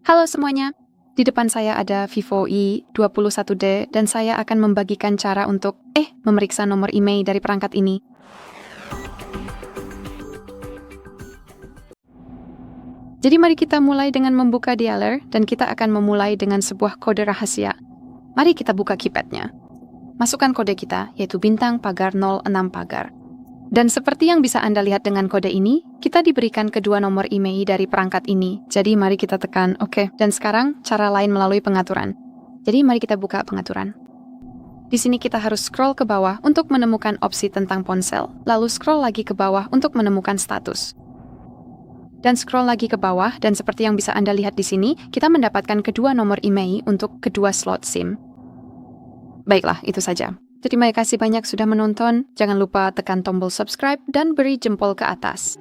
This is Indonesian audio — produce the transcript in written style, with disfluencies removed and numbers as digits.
Halo semuanya, di depan saya ada Vivo Y21D dan saya akan membagikan cara untuk memeriksa nomor IMEI dari perangkat ini. Jadi mari kita mulai dengan membuka dialer dan kita akan memulai dengan sebuah kode rahasia. Mari kita buka keypadnya. Masukkan kode kita, yaitu bintang pagar 06 pagar. Dan seperti yang bisa Anda lihat dengan kode ini, kita diberikan kedua nomor IMEI dari perangkat ini. Jadi mari kita tekan OK. Dan sekarang cara lain melalui pengaturan. Jadi mari kita buka pengaturan. Di sini kita harus scroll ke bawah untuk menemukan opsi tentang ponsel. Lalu scroll lagi ke bawah untuk menemukan status. Dan scroll lagi ke bawah, dan seperti yang bisa Anda lihat di sini, kita mendapatkan kedua nomor IMEI untuk kedua slot SIM. Baiklah, itu saja. Terima kasih banyak sudah menonton. Jangan lupa tekan tombol subscribe dan beri jempol ke atas.